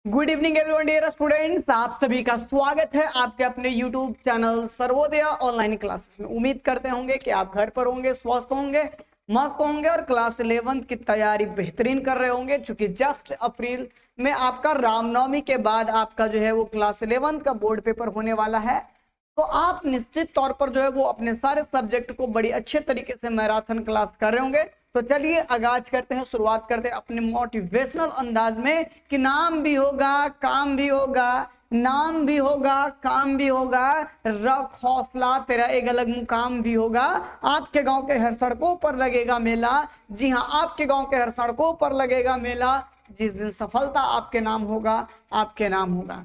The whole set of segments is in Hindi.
Good evening everyone dear students, आप सभी का स्वागत है आपके अपने YouTube channel Sarvodaya online classes में। उम्मीद करते होंगे कि आप घर पर होंगे, स्वस्थ होंगे, मस्त होंगे और क्लास 11 की तैयारी बेहतरीन कर रहे होंगे। चूंकि जस्ट अप्रैल में आपका रामनवमी के बाद आपका जो है वो क्लास 11 का बोर्ड पेपर होने वाला है, तो आप निश्चित तौर पर जो है वो अपने सारे सब्जेक्ट को बड़ी अच्छे तरीके से मैराथन क्लास कर रहे होंगे। तो चलिए आगाज करते हैं, शुरुआत करते हैं अपने मोटिवेशनल अंदाज में कि नाम भी होगा, काम भी होगा, नाम भी होगा, काम भी होगा, रख हौसला, तेरा एक अलग मुकाम भी होगा। आपके गांव के हर सड़कों पर लगेगा मेला। जी हाँ, आपके गांव के हर सड़कों पर लगेगा मेला। जिस दिन सफलता आपके नाम होगा, आपके नाम होगा।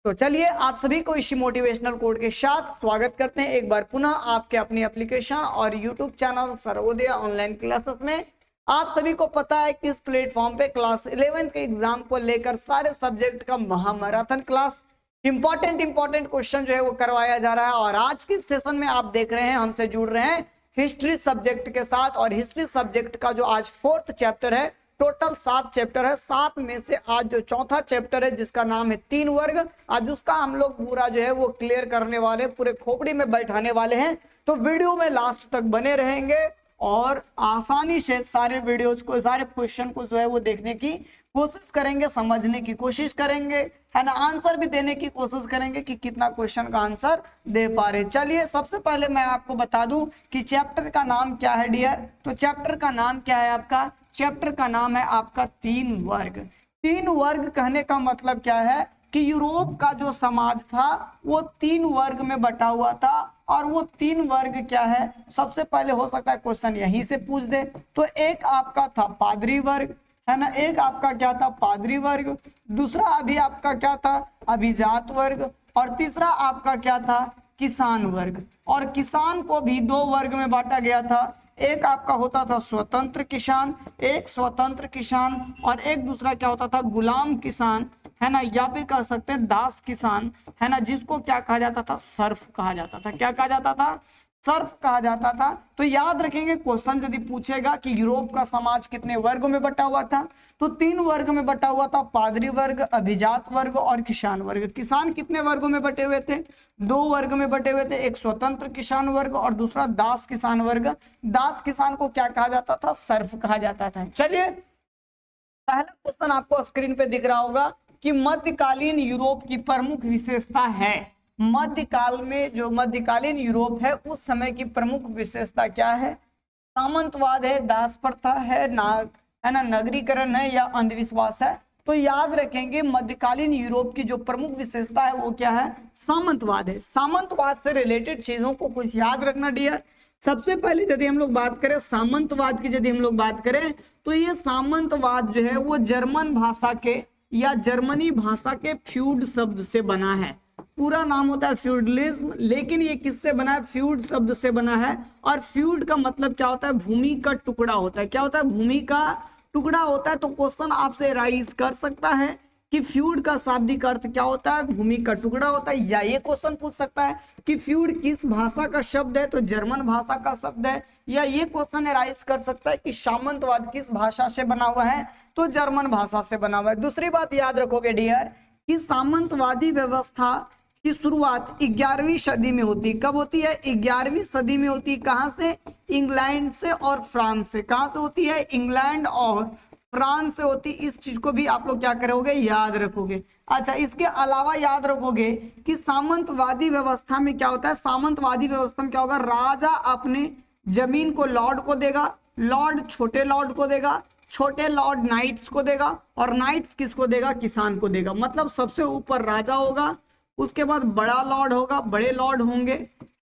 तो चलिए आप सभी को इसी मोटिवेशनल कोड के साथ स्वागत करते हैं एक बार पुनः आपके अपनी एप्लीकेशन और YouTube channel Sarvodaya online classes में। आप सभी को पता है कि इस प्लेटफॉर्म पे क्लास 11 के एग्जाम को लेकर सारे सब्जेक्ट का महामैराथन क्लास इंपॉर्टेंट क्वेश्चन जो है वो करवाया जा रहा है। और आज के सेशन में आप देख रहे हैं हमसे जुड़ रहे हैं हिस्ट्री सब्जेक्ट के साथ। और हिस्ट्री सब्जेक्ट का जो आज 4th चैप्टर है, टोटल 7 चैप्टर है, 7 में से आज जो चौथा चैप्टर है जिसका नाम है 3 वर्ग, आज उसका हम लोग पूरा जो है वो क्लियर करने वाले, पूरे खोपड़ी में बैठाने वाले हैं। तो वीडियो में लास्ट तक बने रहेंगे और आसानी से सारे वीडियोज को, सारे क्वेश्चन को जो है वो देखने की कोशिश करेंगे, समझने की कोशिश करेंगे, है ना, आंसर भी देने की कोशिश करेंगे कि कितना क्वेश्चन का आंसर दे पा रहे। चलिए सबसे पहले मैं आपको बता दूं कि चैप्टर का नाम क्या है डियर। तो चैप्टर का नाम क्या है आपका? चैप्टर का नाम है आपका 3 वर्ग। 3 वर्ग कहने का मतलब क्या है कि यूरोप का जो समाज था वो 3 वर्ग में बटा हुआ था। और वो 3 वर्ग क्या है, सबसे पहले हो सकता है क्वेश्चन यहीं से पूछ दे। तो एक आपका था पादरी वर्ग, है ना, एक आपका क्या था, पादरी वर्ग। दूसरा अभी आपका क्या था, अभिजात वर्ग। और तीसरा आपका क्या था, किसान वर्ग। और किसान को भी 2 वर्ग में बांटा गया था। एक आपका होता था स्वतंत्र किसान, एक स्वतंत्र किसान, और एक दूसरा क्या होता था, गुलाम किसान, है ना, या फिर कह सकते हैं दास किसान, है ना, जिसको क्या कहा जाता था, सर्फ कहा जाता था। क्या कहा जाता था? सर्फ कहा जाता था। तो याद रखेंगे क्वेश्चन यदि पूछेगा कि यूरोप का समाज कितने वर्गों में बटा हुआ था, तो 3 वर्ग में बटा हुआ था, पादरी वर्ग, अभिजात वर्ग और किसान वर्ग। किसान कितने वर्गों में बटे हुए थे? 2 वर्ग में बटे हुए थे, एक स्वतंत्र किसान वर्ग और दूसरा दास किसान वर्ग। दास किसान को क्या कहा जाता था? सर्फ कहा जाता था। चलिए पहला क्वेश्चन आपको स्क्रीन पे दिख रहा होगा कि मध्यकालीन यूरोप की प्रमुख विशेषता है। मध्यकाल में जो मध्यकालीन यूरोप है उस समय की प्रमुख विशेषता क्या है? सामंतवाद है, दास प्रथा है ना, नगरीकरण है या अंधविश्वास है? तो याद रखेंगे मध्यकालीन यूरोप की जो प्रमुख विशेषता है वो क्या है? सामंतवाद है। सामंतवाद से रिलेटेड चीजों को कुछ याद रखना डियर। सबसे पहले यदि हम लोग बात करें सामंतवाद की, यदि हम लोग बात करें तो ये सामंतवाद जो है वो जर्मन भाषा के या जर्मनी भाषा के फ्यूड शब्द से बना है। पूरा नाम होता है फ्यूडलिज्म, लेकिन ये किससे बना है? फ्यूड शब्द से बना है। और फ्यूड का मतलब क्या होता है? भूमि का टुकड़ा होता है। क्या होता है? भूमि का टुकड़ा होता है। तो क्वेश्चन आपसे राइज कर सकता है कि फ्यूड का शाब्दिक अर्थ क्या होता है? भूमि का टुकड़ा होता है। या ये क्वेश्चन पूछ सकता है कि फ्यूड किस भाषा का शब्द है? तो जर्मन भाषा का शब्द है। या ये क्वेश्चन राइज कर सकता है कि सामंतवाद किस भाषा से बना हुआ है? तो जर्मन भाषा से बना हुआ है। दूसरी बात याद रखोगे डियर कि सामंतवादी व्यवस्था की शुरुआत 11वीं सदी में होती है। कब होती है? 11वीं सदी में होती है। कहां से? इंग्लैंड से और फ्रांस से। कहां से होती है? इंग्लैंड और फ्रांस से होती। इस चीज को भी आप लोग क्या करोगे? याद रखोगे। अच्छा, इसके अलावा याद रखोगे कि सामंतवादी व्यवस्था में क्या होता है? सामंतवादी व्यवस्था में क्या होगा? राजा अपने जमीन को लॉर्ड को देगा, लॉर्ड छोटे लॉर्ड को देगा, छोटे लॉर्ड नाइट्स को देगा, और नाइट्स किसको देगा? किसान को देगा। मतलब सबसे ऊपर राजा होगा, उसके बाद बड़ा लॉर्ड होगा, बड़े लॉर्ड होंगे,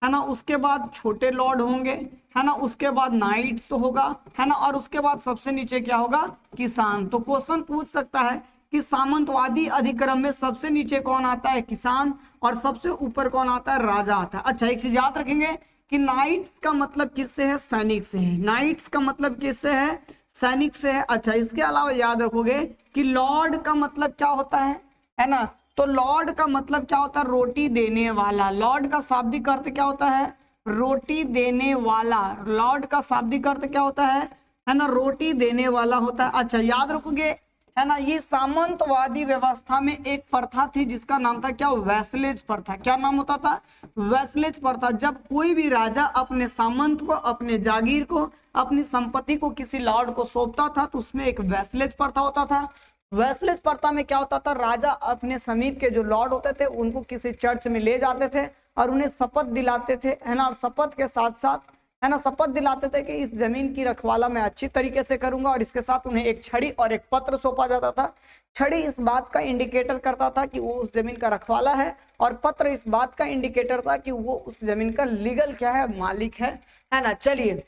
है ना, उसके बाद छोटे लॉर्ड होंगे, है ना, उसके बाद नाइट्स होगा, है ना, और उसके बाद सबसे नीचे क्या होगा? किसान। तो क्वेश्चन पूछ सकता है कि सामंतवादी अधिक्रम में सबसे नीचे कौन आता है? किसान। और सबसे ऊपर कौन आता है? राजा आता है। अच्छा, एक चीज याद रखेंगे कि नाइट्स का मतलब किससे है? सैनिक से है। नाइट्स का मतलब किससे है? सैनिक से है। अच्छा, इसके अलावा याद रखोगे कि लॉर्ड का मतलब क्या होता है ना, तो लॉर्ड का मतलब क्या होता है? रोटी देने वाला। लॉर्ड का शाब्दिक अर्थ क्या होता है? रोटी देने वाला। लॉर्ड का शाब्दिक अर्थ क्या होता है ना, रोटी देने वाला होता है। अच्छा, याद रखोगे है ना। ये सामंतवादी व्यवस्था में एक प्रथा थी जिसका नाम था क्या, वैसलेज प्रथा। क्या नाम होता था, वैसलेज प्रथा। जब कोई भी राजा अपने सामंत को, अपने जागीर को, अपनी संपत्ति को किसी लॉर्ड को सौंपता था तो उसमें एक वैसलेज प्रथा होता था। वैसलेज प्रथा में क्या होता था, राजा अपने समीप के जो लॉर्ड होते थे उनको किसी चर्च में ले जाते थे और उन्हें शपथ दिलाते थे, है ना। और शपथ के साथ साथ, है ना, शपथ दिलाते थे कि इस जमीन की रखवाला मैं अच्छी तरीके से करूंगा। और इसके साथ उन्हें एक छड़ी और एक पत्र सौंपा जाता था। छड़ी इस बात का इंडिकेटर करता था कि वो उस जमीन का रखवाला है, और पत्र इस बात का इंडिकेटर था कि वो उस जमीन का लीगल क्या है, मालिक है ना। चलिए,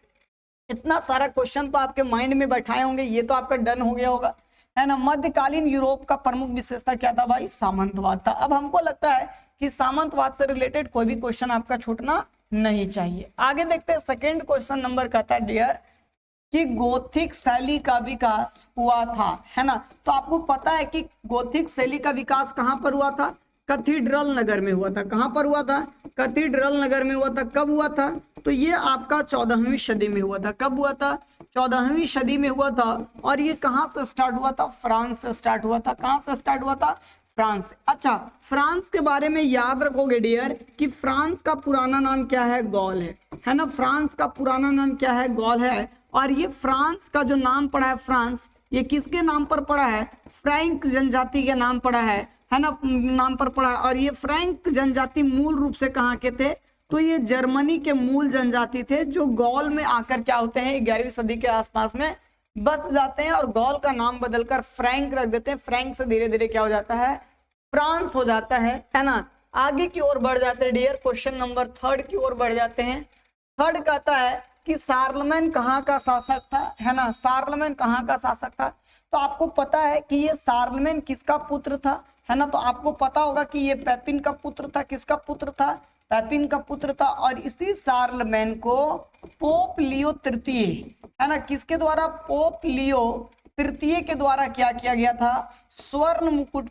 इतना सारा क्वेश्चन तो आपके माइंड में बैठाए होंगे, ये तो आपका डन हो गया होगा, है ना। मध्यकालीन यूरोप का प्रमुख विशेषता क्या था भाई, सामंतवाद था। अब हमको लगता है कि सामंतवाद से रिलेटेड कोई भी क्वेश्चन आपका छूटना नहीं चाहिए। आगे देखते हैं, सेकंड क्वेश्चन नंबर कहता है डियर कि गोथिक शैली का विकास हुआ था, है ना। तो आपको पता है कि गोथिक शैली का विकास कहां पर हुआ था, कैथीड्रल नगर में हुआ था। कहां पर हुआ था, कैथीड्रल नगर में हुआ था। कब हुआ था, तो ये आपका 14वीं सदी में हुआ था। कब हुआ था, 14वीं सदी में हुआ था। और ये कहां से स्टार्ट हुआ था, फ्रांस से स्टार्ट हुआ था। कहां से स्टार्ट हुआ था, फ्रांस। अच्छा, फ्रांस के बारे में याद रखोगे डियर कि फ्रांस का पुराना नाम क्या है, गौल है ना। फ्रांस का पुराना नाम क्या है, गौल है। और ये फ्रांस का जो नाम पड़ा है, फ्रांस, ये किसके नाम पर पड़ा है, फ्रैंक जनजाति के नाम पड़ा है ना, नाम पर पड़ा है। और ये फ्रैंक जनजाति मूल रूप से कहाँ के थे, तो ये जर्मनी के मूल जनजाति थे, जो गौल में आकर क्या होते हैं, 11वीं सदी के आसपास में बस जाते हैं और गौल का नाम बदलकर फ्रैंक रख देते हैं। फ्रैंक से धीरे धीरे क्या हो जाता है, फ्रांस हो जाता है ना। आगे की ओर बढ़ जाते हैं डियर, क्वेश्चन नंबर थर्ड की ओर बढ़ जाते हैं। थर्ड कहता है कि शार्लमेन कहाँ का शासक था, है ना। शार्लमेन कहाँ का शासक था, तो आपको पता है कि ये शार्लमेन किसका पुत्र था, है ना। तो आपको पता होगा कि ये पेपिन का पुत्र था। किसका पुत्र था, पेपिन का पुत्र था। और इसी शार्लमेन को पोप लियो तृतीय, है ना, किसके द्वारा, पोप लियो तृतीय के द्वारा क्या किया गया था, स्वर्ण मुकुट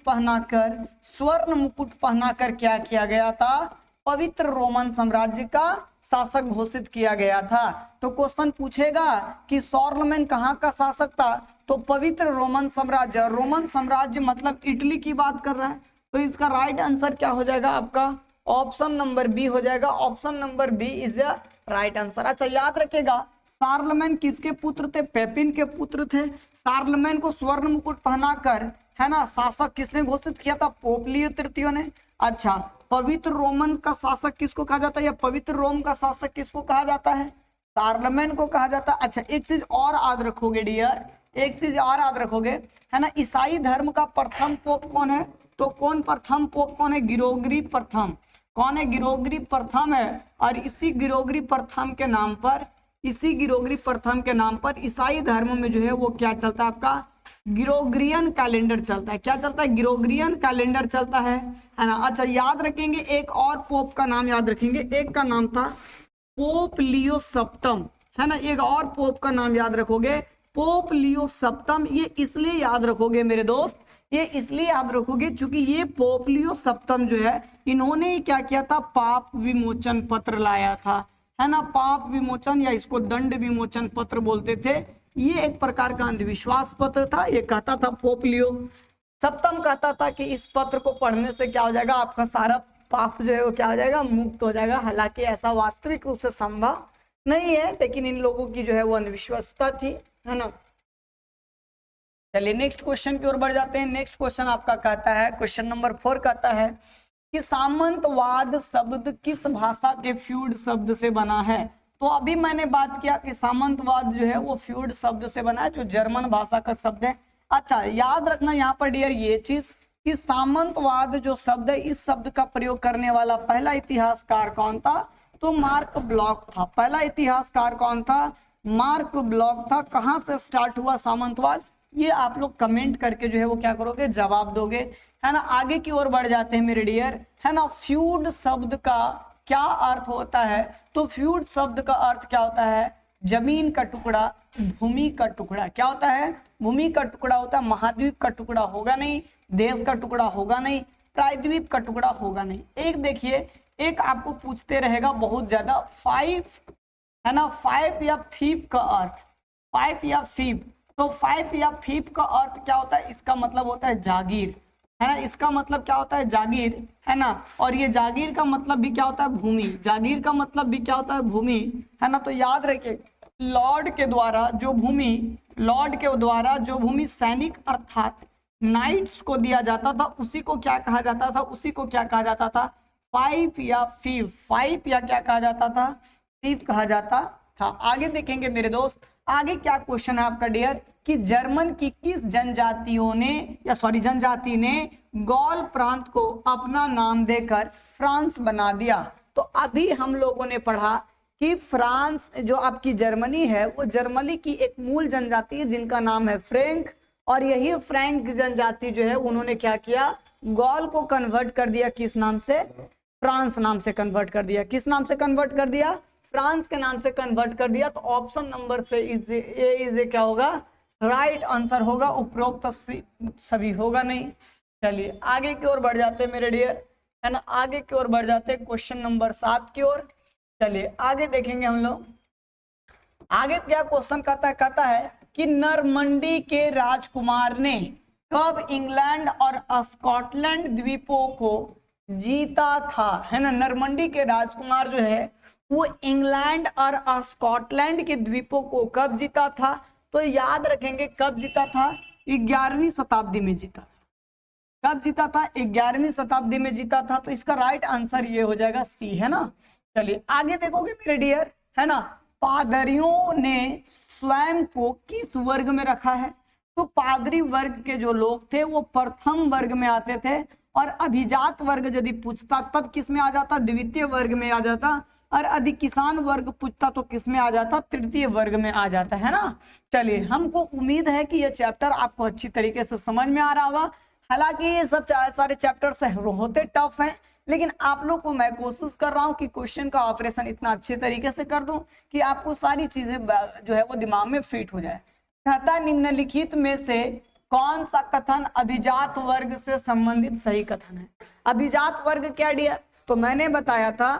पहनाकर क्या किया गया था, पवित्र रोमन साम्राज्य का शासक घोषित किया गया था। तो क्वेश्चन पूछेगा कि शार्लमेन कहाँ का शासक था, तो पवित्र रोमन साम्राज्य। रोमन साम्राज्य मतलब इटली की बात कर रहा है। तो इसका राइट आंसर क्या हो जाएगा आपका, ऑप्शन नंबर बी हो जाएगा। Option number B is the right answer. अच्छा, याद रखेगा शार्लमेन किसके पुत्र थे, पेपिन के पुत्र थे। शार्लमेन को स्वर्ण मुकुट पहनाकर, है ना, शासक किसने घोषित किया था, पोप लियो तृतीय ने। अच्छा, पवित्र रोमन का शासक किसको कहा जाता है, या पवित्र रोम का शासक किसको कहा जाता है, शार्लमेन को कहा जाता है। अच्छा, एक चीज और याद रखोगे डियर, एक चीज और याद रखोगे, है ना। ईसाई धर्म का प्रथम पोप कौन है, तो कौन प्रथम पोप कौन है, गिरोगरी प्रथम। कौन है, गिरोगरी प्रथम है। और इसी गिरोगरी प्रथम के नाम पर, ईसाई धर्म में जो है वो क्या चलता है आपका, ग्रिगोरियन कैलेंडर चलता है। क्या चलता है, ग्रिगोरियन कैलेंडर चलता है ना। अच्छा, याद रखेंगे एक और पोप का नाम याद रखेंगे, एक का नाम था पोप लियो सप्तम, है ना। एक और पोप का नाम याद रखोगे, पोप लियो सप्तम। ये इसलिए याद रखोगे मेरे दोस्त, ये इसलिए याद रखोगे क्योंकि ये पोप लियो सप्तम जो है, इन्होंने क्या किया था, पाप विमोचन पत्र लाया था, है ना। पाप विमोचन या इसको दंड विमोचन पत्र बोलते थे। ये एक प्रकार का अंधविश्वास पत्र था। ये कहता था, पोप लियो सप्तम कहता था कि इस पत्र को पढ़ने से क्या हो जाएगा, आपका सारा पाप जो है वो क्या हो जाएगा, मुक्त हो जाएगा। हालांकि ऐसा वास्तविक रूप से संभव नहीं है, लेकिन इन लोगों की जो है वो अंधविश्वासता थी, है ना। चलिए नेक्स्ट क्वेश्चन की ओर बढ़ जाते हैं। नेक्स्ट क्वेश्चन आपका कहता है, क्वेश्चन नंबर 4 कहता है कि सामंतवाद शब्द किस भाषा के फ्यूड शब्द से बना है। तो अभी मैंने बात किया कि सामंतवाद जो है वो फ्यूड शब्द से बना है, जो जर्मन भाषा का शब्द है। अच्छा, याद रखना यहाँ पर डियर ये चीज कि सामंतवाद जो शब्द है, इस शब्द का प्रयोग करने वाला पहला इतिहासकार कौन था, तो मार्क ब्लॉक था। पहला इतिहासकार कौन था, मार्क ब्लॉक था। कहां से स्टार्ट हुआ सामंतवाद, ये आप लोग कमेंट करके जो है वो क्या करोगे, जवाब दोगे, है ना। आगे की ओर बढ़ जाते हैं मेरे डियर, है ना। फ्यूड शब्द का क्या अर्थ होता है, तो फ्यूड शब्द का अर्थ क्या होता है, जमीन का टुकड़ा, भूमि का टुकड़ा। क्या होता है, भूमि का टुकड़ा होता है। महाद्वीप का टुकड़ा होगा नहीं, देश का टुकड़ा होगा नहीं, प्रायद्वीप का टुकड़ा होगा नहीं। एक देखिए, एक आपको पूछते रहेगा बहुत ज्यादा, 5 है ना, 5 या फीप का अर्थ, 5 या फीप। तो फाइव या फीफ का अर्थ क्या होता है, इसका मतलब होता है जागीर, है ना, इसका मतलब क्या होता है जागीर, है ना। और ये जागीर का मतलब भी क्या होता है भूमि, जागीर का मतलब भी क्या होता है भूमि, है ना। तो याद रखिए लॉर्ड के द्वारा जो भूमि, लॉर्ड के द्वारा जो भूमि सैनिक अर्थात नाइट्स को दिया जाता था उसी को क्या कहा जाता था, उसी को क्या कहा जाता था, फाइव या फीफ, फाइव या क्या कहा जाता था, फीफ कहा जाता था। आगे देखेंगे मेरे दोस्त, आगे क्या क्वेश्चन है आपका डियर, कि जर्मन की किस जनजातियों ने या सॉरी जनजाति ने गॉल प्रांत को अपना नाम देकर फ्रांस बना दिया। तो अभी हम लोगों ने पढ़ा कि फ्रांस जो आपकी जर्मनी है वो जर्मनी की एक मूल जनजाति है जिनका नाम है फ्रैंक, और यही फ्रैंक जनजाति जो है उन्होंने क्या किया, गॉल को कन्वर्ट कर दिया, किस नाम से, फ्रांस नाम से कन्वर्ट कर दिया, किस नाम से कन्वर्ट कर दिया, फ्रांस के नाम से कन्वर्ट कर दिया। तो ऑप्शन नंबर से इज क्या होगा, राइट आंसर होगा, उपरोक्त सभी होगा नहीं। चलिए आगे की ओर बढ़ जाते हैं मेरे डियर, है ना, आगे की ओर बढ़ जाते हैं क्वेश्चन नंबर 7 की ओर। चलिए आगे देखेंगे हम लोग, आगे क्या क्वेश्चन कहता है कि नरमंडी के राजकुमार ने कब इंग्लैंड और स्कॉटलैंड द्वीपों को जीता था, है ना। नरमंडी के राजकुमार जो है वो इंग्लैंड और स्कॉटलैंड के द्वीपों को कब जीता था, तो याद रखेंगे कब जीता था, 11वीं शताब्दी में जीता था। कब जीता था, 11वीं शताब्दी में जीता था। तो इसका राइट आंसर ये हो जाएगा सी, है ना। चलिए आगे देखोगे मेरे डियर, है ना, पादरियों ने स्वयं को किस वर्ग में रखा है, तो पादरी वर्ग के जो लोग थे वो प्रथम वर्ग में आते थे, और अभिजात वर्ग यदि पूछता तब किस में आ जाता, द्वितीय वर्ग में आ जाता, और यदि किसान वर्ग पूछता तो किस में आ जाता, तृतीय वर्ग में आ जाता, है ना। चलिए हमको उम्मीद है कि ये चैप्टर आपको अच्छी तरीके से समझ में आ रहा होगा। हालांकि ये सब सारे चैप्टर्स होते टफ हैं, लेकिन आप लोग को मैं कोशिश कर रहा हूं कि क्वेश्चन का ऑपरेशन इतना अच्छे तरीके से कर दूं कि आपको सारी चीजें जो है वो दिमाग में फिट हो जाए। कहता निम्नलिखित में से कौन सा कथन अभिजात वर्ग से संबंधित सही कथन है। अभिजात वर्ग क्या डियर, तो मैंने बताया था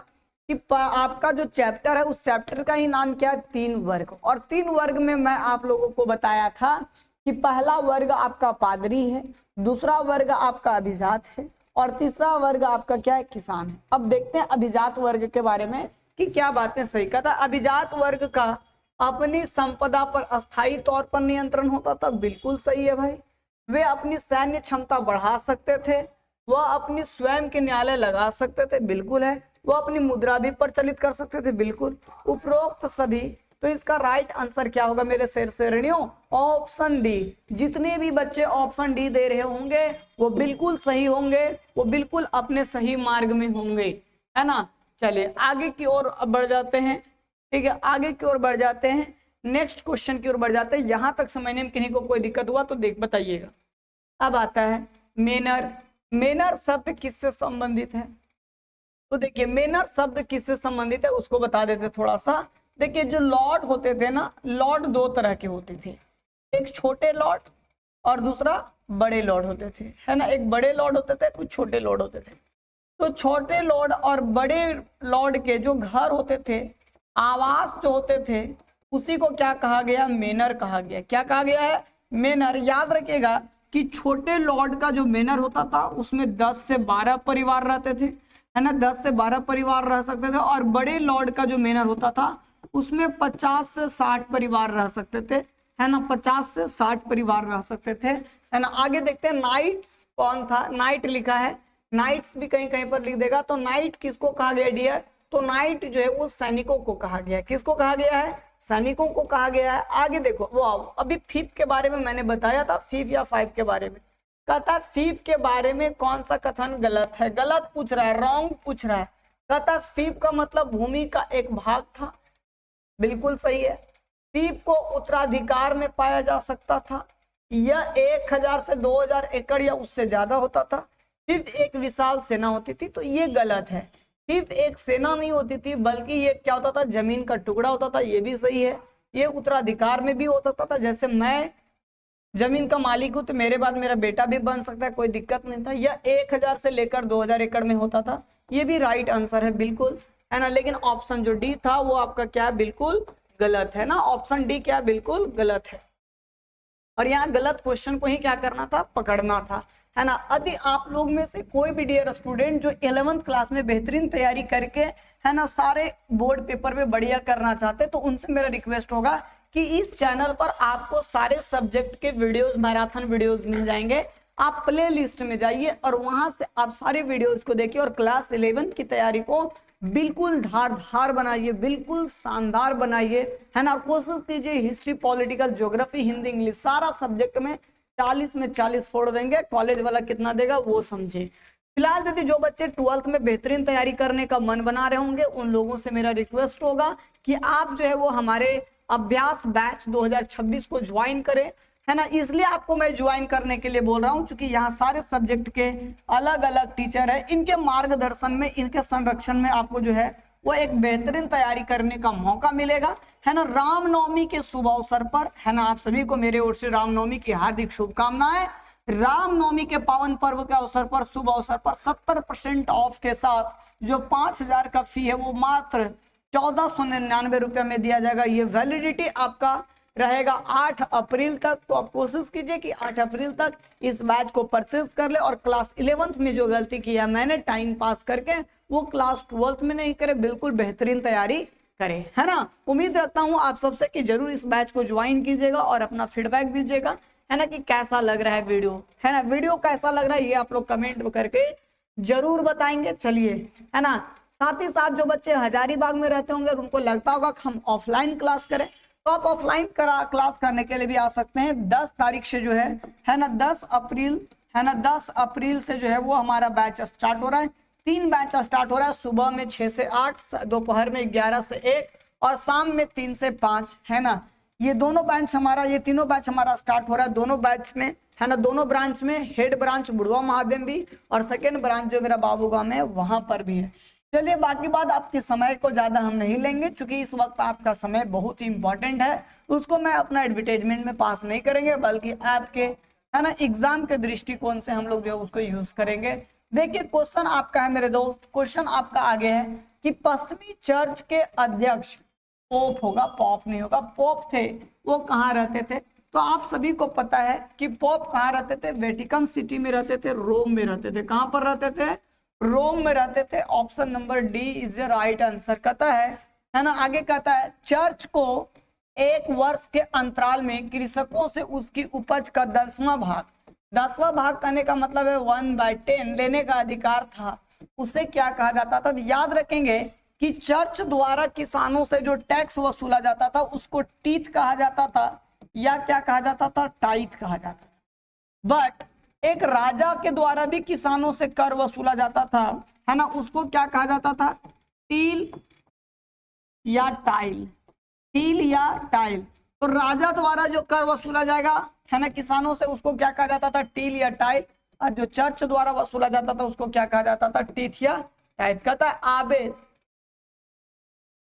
कि आपका जो चैप्टर है उस चैप्टर का ही नाम क्या है, 3 वर्ग, और 3 वर्ग में मैं आप लोगों को बताया था कि पहला वर्ग आपका पादरी है, दूसरा वर्ग आपका अभिजात है, और तीसरा वर्ग आपका क्या है, किसान है। अब देखते हैं अभिजात वर्ग के बारे में कि क्या बातें सही कहता। अभिजात वर्ग का अपनी संपदा पर अस्थायी तौर पर नियंत्रण होता था, बिल्कुल सही है भाई। वे अपनी सैन्य क्षमता बढ़ा सकते थे, वह अपनी स्वयं के न्यायालय लगा सकते थे, बिल्कुल है। वह अपनी मुद्रा भी प्रचलित कर सकते थे, बिल्कुल। उपरोक्त सभी, तो इसका राइट आंसर क्या होगा मेरे शेर शेरणियों, ऑप्शन डी। जितने भी बच्चे ऑप्शन डी दे रहे होंगे वो बिल्कुल सही होंगे, वो बिल्कुल अपने सही मार्ग में होंगे, है ना। चलिए आगे की ओर बढ़ जाते हैं, ठीक है, आगे की ओर बढ़ जाते हैं, नेक्स्ट क्वेश्चन की ओर बढ़ जाते हैं। यहां तक समझने में किन्हीं को कोई दिक्कत हुआ तो देख बताइएगा। अब आता है मेनर। मेनर शब्द किससे संबंधित है, तो देखिए मेनर शब्द किससे संबंधित है उसको बता देते थोड़ा सा। देखिए जो लॉर्ड होते थे ना, लॉर्ड 2 तरह के होते थे, एक छोटे लॉर्ड और दूसरा बड़े लॉर्ड होते थे, है ना। एक बड़े लॉर्ड होते थे, कुछ छोटे लॉर्ड होते थे। तो छोटे लॉर्ड और बड़े लॉर्ड के जो घर होते थे, आवास जो होते थे, उसी को क्या कहा गया, मेनर कहा गया। क्या कहा गया है, मेनर। याद रखिएगा कि छोटे लॉर्ड का जो मेनर होता था उसमें 10 से 12 परिवार रहते थे, है ना, 10 से 12 परिवार रह सकते थे। और बड़े लॉर्ड का जो मेनर होता था उसमें 50 से 60 परिवार रह सकते थे, है ना, 50 से 60 परिवार रह सकते थे, है ना। आगे देखते हैं नाइट्स कौन था, नाइट लिखा है, नाइट्स भी कहीं कहीं पर लिख देगा। तो नाइट किसको कहा गया डियर, तो नाइट जो है वो सैनिकों को कहा गया है। किसको कहा गया है, सैनिकों को कहा गया है। आगे देखो वो अभी फीफ के बारे में मैंने बताया था, फीफ या 5 के बारे में। कहता है फीफ के बारे में कौन सा कथन गलत है, गलत पूछ रहा है, रॉन्ग पूछ रहा है। कहता फीफ का मतलब भूमि का एक भाग था, बिल्कुल सही है। फीफ को उत्तराधिकार में पाया जा सकता था, यह 1000 से 2000 एकड़ या उससे ज्यादा होता था। फीफ एक विशाल सेना होती थी, तो ये गलत है। फीफ एक सेना नहीं होती थी, बल्कि ये क्या होता था, जमीन का टुकड़ा होता था, ये भी सही है। ये उत्तराधिकार में भी हो सकता था, जैसे मैं जमीन का मालिक हूं तो मेरे बाद मेरा बेटा भी बन सकता है, कोई दिक्कत नहीं था। यह 1000 से लेकर 2000 एकड़ में होता था, ये भी राइट आंसर है, बिल्कुल, है ना। लेकिन ऑप्शन जो डी था वो आपका क्या है, बिल्कुल गलत है ना। ऑप्शन डी क्या बिल्कुल गलत है। और यहाँ गलत क्वेश्चन को ही क्या करना था, पकड़ना था, है ना। यदि आप लोग में से कोई भी डियर स्टूडेंट जो 11th क्लास में बेहतरीन तैयारी करके, है ना, सारे बोर्ड पेपर में बढ़िया करना चाहते, तो उनसे मेरा रिक्वेस्ट होगा कि इस चैनल पर आपको सारे सब्जेक्ट के वीडियोस, मैराथन वीडियोस मिल जाएंगे। आप प्ले लिस्ट में जाइए और वहां से आप सारे वीडियोस को देखिए और क्लास 11th की तैयारी को बिल्कुल धार बनाइए, बिल्कुल शानदार बनाइए, है ना। कोशिश कीजिए history, political, geography, Hindi, English सारा सब्जेक्ट में 40 में 40 फोड़ देंगे। कॉलेज वाला कितना देगा वो समझे। फिलहाल यदि जो बच्चे 12th में बेहतरीन तैयारी करने का मन बना रहे होंगे, उन लोगों से मेरा रिक्वेस्ट होगा कि आप जो है वो हमारे अभ्यास बैच 2026 को ज्वाइन करें, है ना। इसलिए आपको मैं ज्वाइन करने के लिए बोल रहा हूं क्योंकि यहाँ सारे सब्जेक्ट के अलग अलग टीचर है, इनके मार्गदर्शन में, इनके संरक्षण में आपको जो है वो एक बेहतरीन तैयारी करने का मौका मिलेगा, है ना। रामनवमी के शुभ अवसर पर, है ना, आप सभी को मेरे ओर से रामनवमी की हार्दिक शुभकामनाएं। रामनवमी के पावन पर्व के अवसर पर, शुभ अवसर पर 70% ऑफ के साथ जो 5000 का फी है वो मात्र 1499 रुपये में दिया जाएगा। ये वैलिडिटी आपका रहेगा 8 अप्रैल तक। तो आप कोशिश कीजिए कि 8 अप्रैल तक इस बैच को परचेज कर ले और क्लास 11th में जो गलती किया मैंने टाइम पास करके, वो क्लास 12th में नहीं करे, बिल्कुल बेहतरीन तैयारी करे, है ना। उम्मीद रखता हूं आप सबसे कि जरूर इस बैच को ज्वाइन कीजिएगा और अपना फीडबैक दीजिएगा, है ना, कि कैसा लग रहा है वीडियो, है ना। वीडियो कैसा लग रहा है ये आप लोग कमेंट करके जरूर बताएंगे। चलिए, है ना, साथ ही साथ जो बच्चे हजारीबाग में रहते होंगे और उनको लगता होगा कि हम ऑफलाइन क्लास करें, तो आप ऑफलाइन क्लास करने के लिए भी आ सकते हैं। 10 तारीख से जो है ना, 10 अप्रैल, है ना, 10 अप्रैल से जो है वो हमारा बैच स्टार्ट हो रहा है। 3 बैच स्टार्ट हो रहा है, सुबह में 6 से 8, दोपहर में 11 से 1 और शाम में 3 से 5, है ना। ये दोनों बैच हमारा, ये तीनों बैच हमारा स्टार्ट हो रहा है। दोनों बैच में, है ना, दोनों ब्रांच में, हेड ब्रांच बुढ़वा महादेव भी और सेकेंड ब्रांच जो मेरा बाबू गांव में है वहां पर भी है। चलिए, बाकी बात आपके समय को ज्यादा हम नहीं लेंगे क्योंकि इस वक्त आपका समय बहुत ही इंपॉर्टेंट है। उसको मैं अपना एडवर्टाइजमेंट में पास नहीं करेंगे, बल्कि आपके, है ना, एग्जाम के दृष्टिकोण से हम लोग जो है उसको यूज करेंगे। देखिए, क्वेश्चन आपका है मेरे दोस्त, क्वेश्चन आपका आगे है कि पश्चिमी चर्च के अध्यक्ष, पोप होगा, पॉप नहीं होगा, पोप थे, वो कहाँ रहते थे। तो आप सभी को पता है कि पोप कहाँ रहते थे, वेटिकन सिटी में रहते थे, रोम में रहते थे। कहां पर रहते थे, रोम में रहते थे। Option number D is the right answer. कहता है ना, आगे कहता है चर्च को एक वर्ष के अंतराल में कृषकों से उसकी उपज का 10वां भाग कहने का मतलब है 1/10 लेने का अधिकार था। उसे क्या कहा जाता था, याद रखेंगे कि चर्च द्वारा किसानों से जो टैक्स वसूला जाता था उसको टीथ कहा जाता था, या क्या कहा जाता था, टाइथ कहा जाता था। बट एक राजा के द्वारा भी किसानों से कर वसूला जाता था, है ना, उसको क्या कहा जाता था, टील या टाइल, टील या टाइल। तो राजा द्वारा जो कर वसूला जाएगा, है ना, किसानों से, उसको क्या कहा जाता था, टील या टाइल। और जो चर्च द्वारा वसूला जाता था उसको क्या कहा जाता था, टीथ या टाइथ। कहता है आबे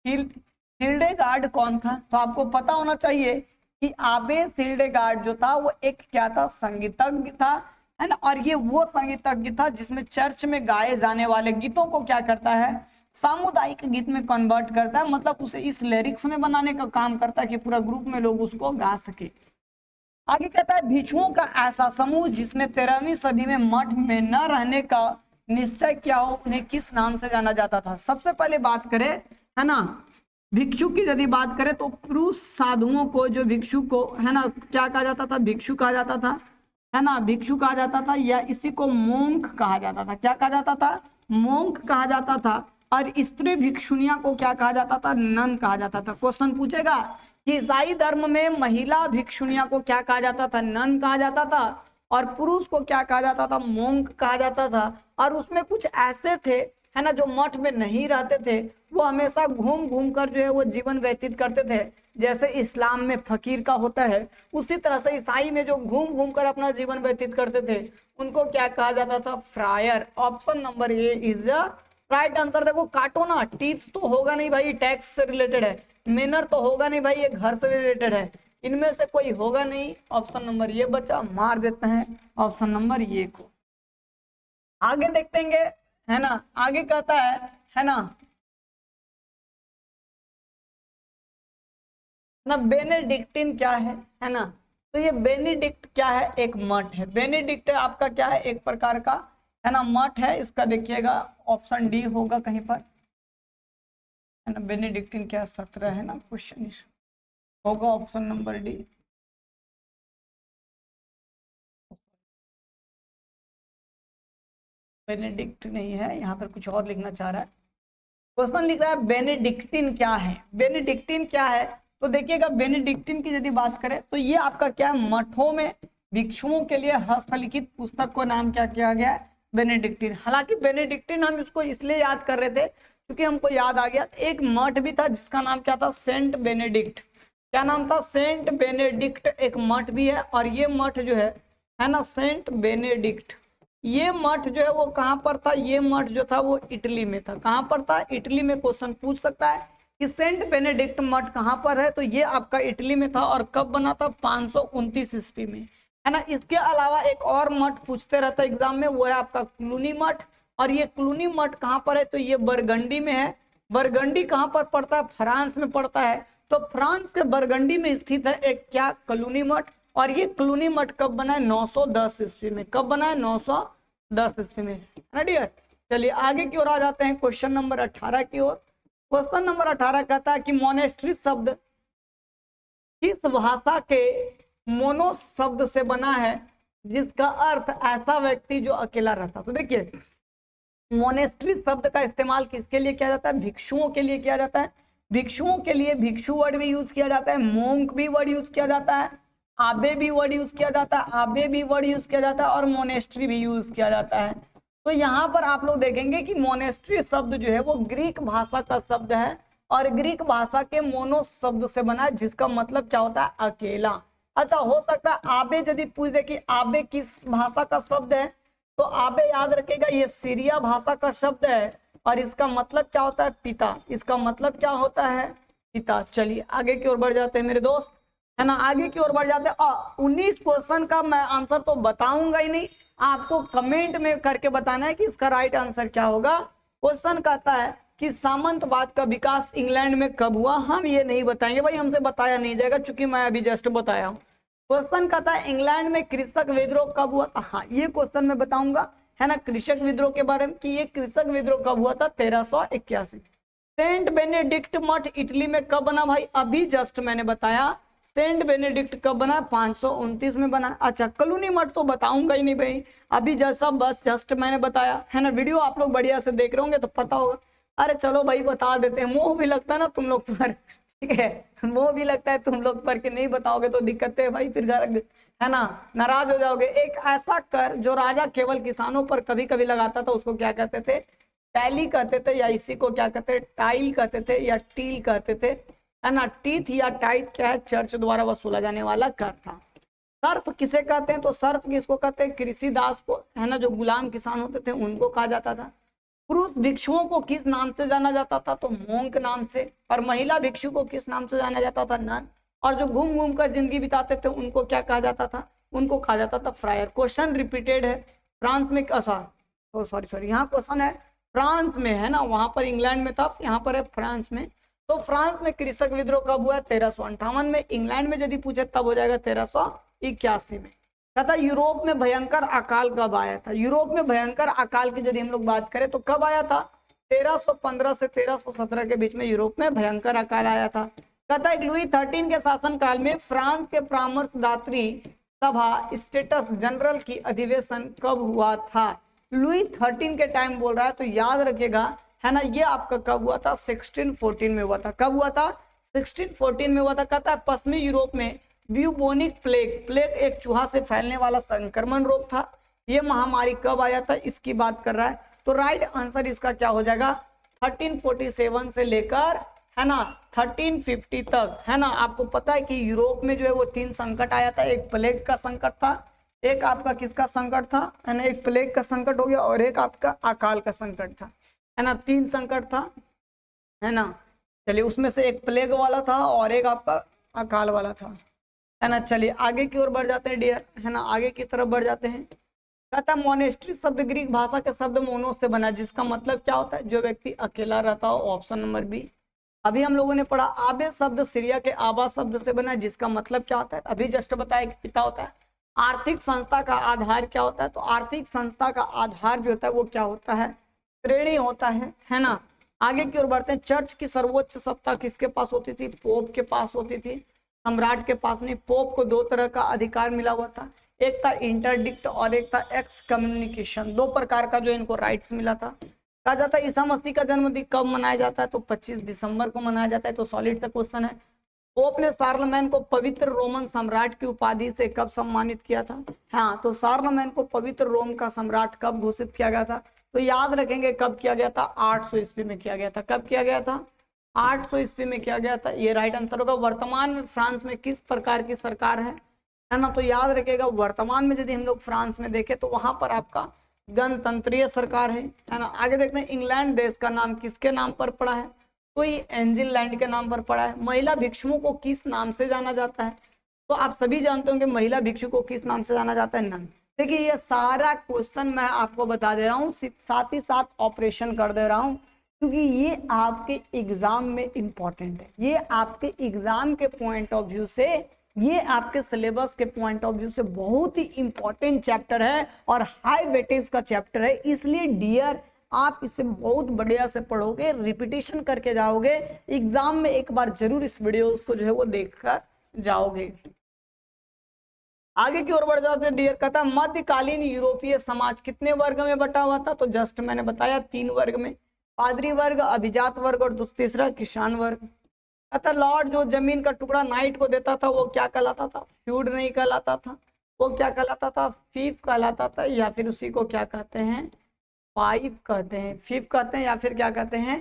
हिल्डेगार्ड कौन था। तो आपको पता होना चाहिए कि आबे हिल्डेगार्ड जो था वो एक क्या था, संगीतज्ञ था, है ना। और ये वो संगीतज्ञ था जिसमें चर्च में गाए जाने वाले गीतों को क्या करता है, सामुदायिक गीत में कन्वर्ट करता है, मतलब उसे इस लिरिक्स में बनाने का काम करता है कि पूरा ग्रुप में लोग उसको गा सके। आगे कहता है भिक्षुओं का ऐसा समूह जिसने 13वीं सदी में मठ में न रहने का निश्चय किया हो, उन्हें किस नाम से जाना जाता था। सबसे पहले बात करें, है ना, भिक्षु की यदि बात करें तो पुरुष साधुओं को, जो भिक्षु को, है ना, क्या कहा जाता था, भिक्षु कहा जाता था, है ना, भिक्षु कहा जाता था, या इसी को मोंक कहा जाता था। क्या कहा जाता था, मोंक कहा जाता था। और स्त्री भिक्षुनिया को क्या कहा जाता था, नन कहा जाता था। क्वेश्चन पूछेगा कि ईसाई धर्म में महिला भिक्षुनिया को क्या कहा जाता था, नन कहा जाता था, और पुरुष को क्या कहा जाता था, मोंक कहा जाता था। और उसमें कुछ ऐसे थे, है ना, जो मठ में नहीं रहते थे, वो हमेशा घूम घूम कर जो है वो जीवन व्यतीत करते थे। जैसे इस्लाम में फकीर का होता है, उसी तरह से ईसाई में जो घूम घूम कर अपना जीवन व्यतीत करते थे उनको क्या कहा जाता था, fryer. Option number A is right answer. देखो, काटो ना, टीथ तो होगा नहीं भाई, टैक्स से रिलेटेड है, मेनर तो होगा नहीं भाई, ये घर से रिलेटेड है, इनमें से कोई होगा नहीं। ऑप्शन नंबर ये बचा, मार देते हैं ऑप्शन नंबर ये को। आगे देखेंगे, है ना, आगे कहता है ना, बेनेडिक्टिन क्या है ना, तो ये बेनेडिक्ट क्या है, एक मठ है। बेनेडिक्ट आपका क्या है, एक प्रकार का है ना मठ है। इसका देखिएगा ऑप्शन डी होगा कहीं पर, है ना। बेनेडिक्टिन क्या सत्र है ना, क्वेश्चन होगा ऑप्शन नंबर डी। बेनेडिक्ट नहीं है, यहाँ पर कुछ और लिखना चाह रहा है। क्वेश्चन लिख रहा है बेनेडिक्टिन क्या है। बेनेडिक्टिन क्या है, तो देखिएगा बेनेडिक्टिन की यदि बात करें तो ये आपका क्या है, मठों में भिक्षुओं के लिए हस्तलिखित पुस्तक को नाम क्या किया गया है, बेनेडिक्टिन। हालांकि बेनेडिक्टिन हम इसको इसलिए याद कर रहे थे क्योंकि हमको याद आ गया एक मठ भी था जिसका नाम क्या था, सेंट बेनेडिक्ट। क्या नाम था, सेंट बेनेडिक्ट एक मठ भी है। और ये मठ जो है ना सेंट बेनेडिक्ट, ये मठ जो है वो कहां पर था, ये मठ जो था वो इटली में था। कहां पर था, इटली में। क्वेश्चन पूछ सकता है कि सेंट बेनेडिक्ट मठ कहां पर है, तो ये आपका इटली में था। और कब बना था, 529 ईस्वी में, है ना। इसके अलावा एक और मठ पूछते रहता है एग्जाम में, वो है आपका क्लूनी मठ। और ये क्लूनी मठ कहां पर है, तो ये बरगंडी में है। बरगंडी कहां पर पड़ता है, फ्रांस में पड़ता है। तो फ्रांस के बरगंडी में स्थित है एक क्या, क्लूनी मठ। और ये क्लूनी मठ कब बना है, 910 ईस्वी में। कब बना है, 910 ईस्वी में, है ना डियर। चलिए आगे की ओर आ जाते हैं, क्वेश्चन नंबर 18 की ओर। क्वेश्चन नंबर 18 कहता है कि मोनेस्ट्री शब्द किस भाषा के मोनो शब्द से बना है जिसका अर्थ ऐसा व्यक्ति जो अकेला रहता। तो देखिए मोनेस्ट्री शब्द का इस्तेमाल किसके लिए किया जाता है, भिक्षुओं के लिए किया जाता है। भिक्षुओं के लिए भिक्षु वर्ड भी यूज किया जाता है, मोंक भी वर्ड यूज किया जाता है, आबे भी वर्ड यूज किया जाता है, आबे भी वर्ड यूज किया जाता है, और मोनेस्ट्री भी यूज किया जाता है। तो यहाँ पर आप लोग देखेंगे कि मोनेस्ट्री शब्द जो है वो ग्रीक भाषा का शब्द है और ग्रीक भाषा के मोनो शब्द से बना है जिसका मतलब क्या होता है, अकेला। अच्छा, हो सकता है आबे यदि पूछ दे कि आबे किस भाषा का शब्द है, तो आबे याद रखेगा ये सीरिया भाषा का शब्द है और इसका मतलब क्या होता है, पिता। इसका मतलब क्या होता है, पिता। चलिए आगे की ओर बढ़ जाते हैं मेरे दोस्त, है ना। आगे की ओर बढ़ जाते हैं। 19 क्वेश्चन का मैं आंसर तो बताऊंगा ही नहीं, आपको कमेंट में करके बताना है कि इसका राइट आंसर क्या होगा। क्वेश्चन कहता है कि सामंतवाद का विकास इंग्लैंड में कब हुआ। हम ये नहीं बताएंगे भाई, हमसे बताया नहीं जाएगा चूंकि मैं अभी जस्ट बताया हूँ। क्वेश्चन कहता है इंग्लैंड में कृषक विद्रोह कब हुआ। हाँ ये क्वेश्चन मैं बताऊंगा, है ना, कृषक विद्रोह के बारे में कि ये कृषक विद्रोह कब हुआ था, 1381। सेंट बेनेडिक्ट मठ इटली में कब बना भाई, अभी जस्ट मैंने बताया सेंट बेनेडिक्ट कब बना, 529 में बना। अच्छा क्लूनी मठ तो बताऊंगा ही नहीं भाई, अभी जैसा बस जस्ट मैंने बताया, है ना। वीडियो आप लोग बढ़िया से देख रहे होंगे तो पता होगा। अरे चलो भाई बता देते हैं, मोह भी लगता है ना तुम लोग पर, ठीक है, मोह भी लगता है तुम लोग पर कि नहीं बताओगे तो दिक्कत है भाई, फिर घर है ना नाराज हो जाओगे। एक ऐसा कर जो राजा केवल किसानों पर कभी कभी लगाता था उसको क्या कहते थे, टैली कहते थे, या इसी को क्या कहते हैं, टाइल कहते थे, या टील कहते थे, है ना। टीथ या टाइट क्या है, चर्च द्वारा वसूला जाने वाला कर था। सर्फ किसे कहते हैं, तो सर्फ किसको कहते हैं, कृषि दास को, है ना, जो गुलाम किसान होते थे उनको कहा जाता था। पुरुष भिक्षुओं को किस नाम से जाना जाता था, तो मोंक नाम से। और महिला भिक्षु को किस नाम से जाना जाता था, नन। और जो घूम घूम कर जिंदगी बिताते थे उनको क्या कहा जाता था, उनको कहा जाता था फ्रायर। क्वेश्चन रिपीटेड है, फ्रांस में, सॉरी यहाँ क्वेश्चन है फ्रांस में, है ना, वहां पर इंग्लैंड में था, यहाँ पर है फ्रांस में। तो फ्रांस में कृषक विद्रोह कब हुआ है, 1358 में। इंग्लैंड में यदि पूछे तब हो जाएगा 1381 में। तथा यूरोप में भयंकर अकाल कब आया था। यूरोप में भयंकर अकाल की यदि हम लोग बात करें तो कब आया था, 1315 से 1317 के बीच में यूरोप में भयंकर अकाल आया था। तथा लुई 13 के शासन काल में फ्रांस के परामर्शदात्री सभा स्टेटस जनरल की अधिवेशन कब हुआ था। लुई 13 के टाइम बोल रहा है तो याद रखिएगा, है ना, ये आपका कब हुआ था, 1614 में हुआ था। कब हुआ था, 1614 में हुआ था। कहता है पश्चिमी यूरोप में ब्यूबोनिक प्लेग, प्लेग एक चूहा से फैलने वाला संक्रमण रोग था। ये महामारी कब आया था, इसकी बात कर रहा है। तो राइट आंसर इसका क्या हो जाएगा, 1347 से लेकर, है ना, 1350 तक, है ना। आपको पता है कि यूरोप में जो है वो 3 संकट आया था, एक प्लेग का संकट था, एक आपका किसका संकट था, है ना, एक प्लेग का संकट हो गया और एक आपका अकाल का संकट था, है ना। 3 संकट था, है ना। चलिए उसमें से एक प्लेग वाला था और एक आपका अकाल वाला था, है ना। चलिए आगे की ओर बढ़ जाते हैं डियर, है ना, आगे की तरफ बढ़ जाते हैं। कहता मोनेस्ट्री शब्द ग्रीक भाषा के शब्द मोनो से बना जिसका मतलब क्या होता है, जो व्यक्ति अकेला रहता हो, ऑप्शन नंबर बी। अभी हम लोगों ने पढ़ा आबे शब्द सीरिया के आबा शब्द से बना है, जिसका मतलब क्या होता है, अभी जस्ट बताया कि पिता होता है। आर्थिक संस्था का आधार क्या होता है, तो आर्थिक संस्था का आधार जो होता है वो क्या होता है, श्रेणी होता है ना। आगे की ओर बढ़ते हैं। चर्च की सर्वोच्च सत्ता किसके पास होती थी, पोप के पास होती थी, सम्राट के पास नहीं। पोप को 2 तरह का अधिकार मिला हुआ था, एक था इंटरडिक्ट और एक था एक्स कम्युनिकेशन। 2 प्रकार का जो इनको राइट्स मिला था। कहा जाता है ईसा मसीह का जन्मदिन कब मनाया जाता है, तो 25 दिसंबर को मनाया जाता है। तो सॉलिड सा क्वेश्चन है। पोप ने शार्लमैन को पवित्र रोमन सम्राट की उपाधि से कब सम्मानित किया था, हाँ तो शार्लमैन को पवित्र रोम का सम्राट कब घोषित किया गया था, तो याद रखेंगे कब किया गया था, 800 ईस्वी में किया गया था। कब किया गया था, 800 ईस्वी में किया गया था, ये राइट आंसर होगा। वर्तमान में फ्रांस में किस प्रकार की सरकार है ना, तो याद रखिएगा वर्तमान में यदि हम लोग फ्रांस में देखें तो वहां पर आपका गणतंत्रीय सरकार है ना। आगे देखते हैं इंग्लैंड देश का नाम किसके नाम पर पड़ा है, तो ये एंजिल लैंड के नाम पर पड़ा है। महिला भिक्षुओं को किस नाम से जाना जाता है, तो आप सभी जानते होंगे महिला भिक्षु को किस नाम से जाना जाता है, नन। देखिए ये सारा क्वेश्चन मैं आपको बता दे रहा हूँ, साथ ही साथ ऑपरेशन कर दे रहा हूँ, क्योंकि ये आपके एग्जाम में इंपॉर्टेंट है। ये आपके एग्जाम के पॉइंट ऑफ व्यू से, ये आपके सिलेबस के पॉइंट ऑफ व्यू से बहुत ही इंपॉर्टेंट चैप्टर है और हाई वेटेज का चैप्टर है। इसलिए डियर आप इसे बहुत बढ़िया से पढ़ोगे, रिपीटेशन करके जाओगे, एग्जाम में एक बार जरूर इस वीडियो को जो है वो देखकर जाओगे। आगे की ओर बढ़ जाते हैं डियर। कहता है मध्यकालीन यूरोपीय समाज कितने वर्ग में बटा हुआ था, तो जस्ट मैंने बताया 3 वर्ग में, पादरी वर्ग, अभिजात वर्ग और तीसरा किसान वर्ग। कहता लॉर्ड जो जमीन का टुकड़ा नाइट को देता था वो क्या कहलाता था, फ्यूड नहीं कहलाता था, वो क्या कहलाता था, फीफ कहलाता था, या फिर उसी को क्या कहते हैं, फाइव कहते हैं, फीफ कहते हैं, या फिर क्या कहते हैं,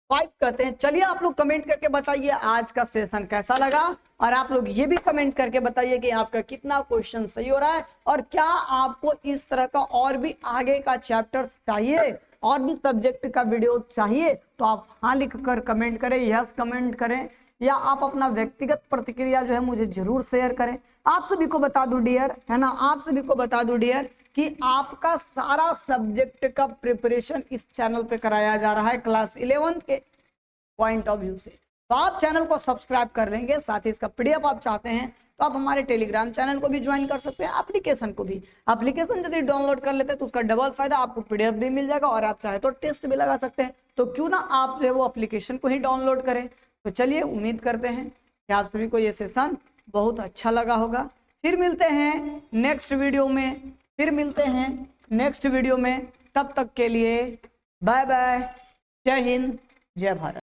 5 कहते हैं। चलिए आप लोग कमेंट करके बताइए आज का सेशन कैसा लगा, और आप लोग ये भी कमेंट करके बताइए कि आपका कितना क्वेश्चन सही हो रहा है, और क्या आपको इस तरह का और भी आगे का चैप्टर चाहिए, और भी सब्जेक्ट का वीडियो चाहिए, तो आप हाँ लिख कर कमेंट करें, यस कमेंट करें, या आप अपना व्यक्तिगत प्रतिक्रिया जो है मुझे जरूर शेयर करें। आप सभी को बता दूं डियर, है ना, आप सभी को बता दूं डियर कि आपका सारा सब्जेक्ट का प्रिपरेशन इस चैनल पे कराया जा रहा है क्लास 11 के पॉइंट ऑफ व्यू से। तो आप चैनल को सब्सक्राइब कर लेंगे, साथ ही इसका पीडीएफ आप चाहते हैं तो आप हमारे टेलीग्राम चैनल को भी ज्वाइन कर सकते हैं, एप्लीकेशन को भी। एप्लीकेशन यदि डाउनलोड कर लेते हैं तो उसका डबल फायदा, आपको पीडीएफ भी मिल जाएगा और आप चाहे तो टेस्ट भी लगा सकते हैं। तो क्यों ना आप जो है वो एप्लीकेशन को ही डाउनलोड करें। तो चलिए उम्मीद करते हैं कि आप सभी को ये सेशन बहुत अच्छा लगा होगा। फिर मिलते हैं नेक्स्ट वीडियो में, तब तक के लिए बाय बाय, जय हिंद, जय भारत।